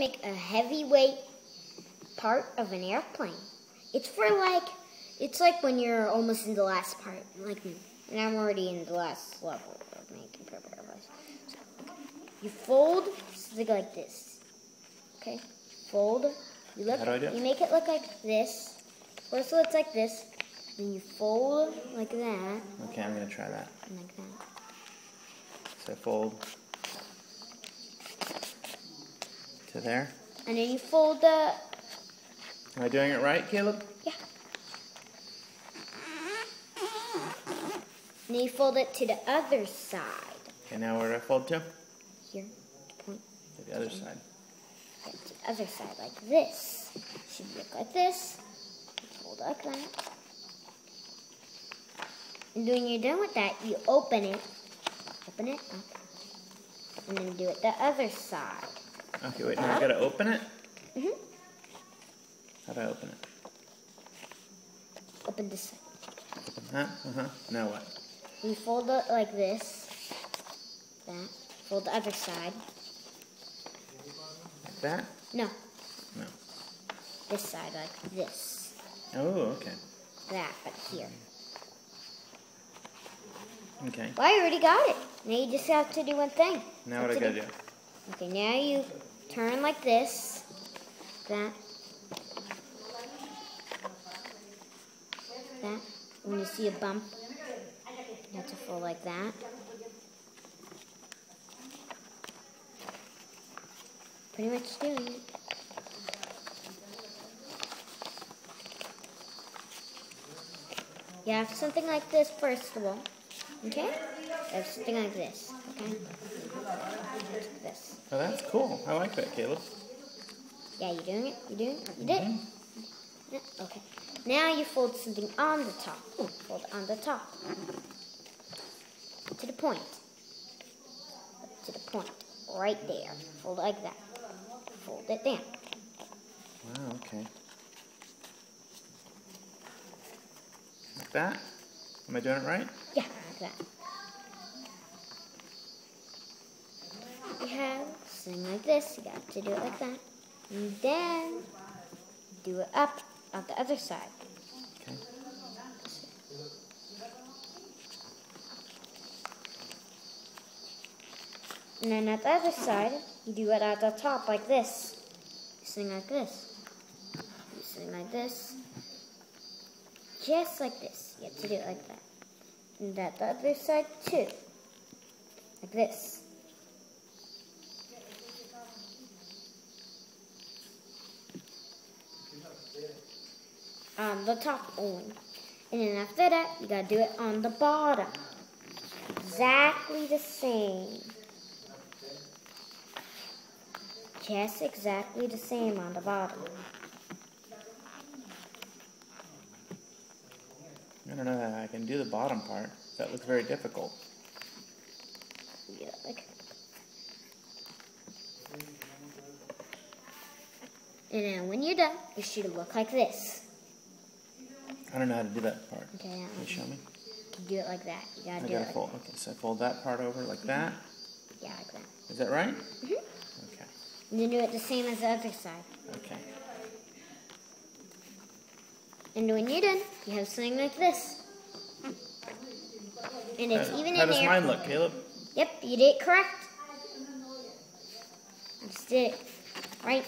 Make a heavyweight part of an airplane. It's like when you're almost in the last part, like me. And I'm already in the last level of making paper airplanes. So, you fold something like this. Okay? Fold. How do I do it? You make it look like this. First it looks like this. Then you fold like that. Okay, I'm going to try that. Like that. So fold to there. And then you fold the... Am I doing it right, Caleb? Yeah. And then you fold it to the other side. Okay, now where do I fold to? Here. Point. To the other side. Yeah, to the other side, like this. It should look like this. Fold like that. And when you're done with that, you open it. Open it up. And then do it the other side. Okay, wait, now I gotta open it? Mm-hmm. How do I open it? Open this side. Open that? Now what? You fold it like this. That. Fold the other side. Like that? No. No. This side, like this. Oh, okay. That, but here. Okay. Well, I already got it. Now you just have to do one thing. Now what I gotta do? Okay, now you turn like this. That. That. When you see a bump, you have to fold like that. Pretty much doing it. You have something like this first of all. Okay? You have something like this. Okay? Like this. Oh, that's cool. I like that, Caleb. Yeah, you doing it? You doing it? You did it? Yeah, okay. Now you fold something on the top. Fold on the top. To the point. To the point. Right there. Fold like that. Fold it down. Wow, okay. Like that? Am I doing it right? Yeah, like that. You have something like this. You got to do it like that. And then do it up on the other side. Okay. And then at the other side, you do it at the top like this. You sing like this. You sing like this. Just like this. You have to do it like that. And at the other side too. Like this. On the top only. And then after that, you gotta do it on the bottom. Exactly the same. Just exactly the same on the bottom. I don't know how I can do the bottom part. That looks very difficult. Yeah, like. And then when you're done, it should look like this. I don't know how to do that part. Okay, Can you show me? You do it like that. You gotta I do gotta it like fold. Okay, so I fold that part over like that. Yeah, like that. Is that right? Mm-hmm. Okay. And then do it the same as the other side. Okay. And when you're done, you have something like this. And it's even in there. How does mine look, Caleb? Yep, you did it correct. You just did it right.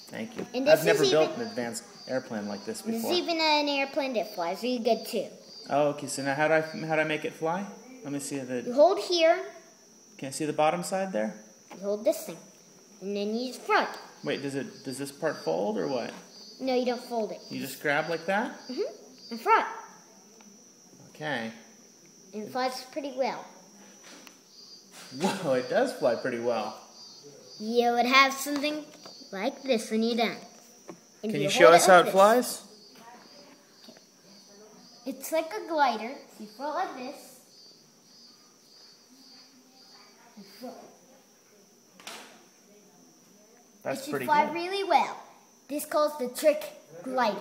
Thank you. And this I've never is built even- an advanced airplane like this This before. is even an airplane that flies really good too. Oh, okay. So now how do I make it fly? Let me see You the. hold here. Can I see the bottom side there? You hold this thing. And then you just front. Wait, does this part fold or what? No, you don't fold it. You just grab like that? Mm-hmm. In front. Okay. And it flies pretty well. Whoa, it does fly pretty well. You would have something like this when you're done. And Can you you show hold us how like it this. flies? It's like a glider. So you throw it like this. And throw it. That's It should pretty fly good. really well. This calls the trick glider.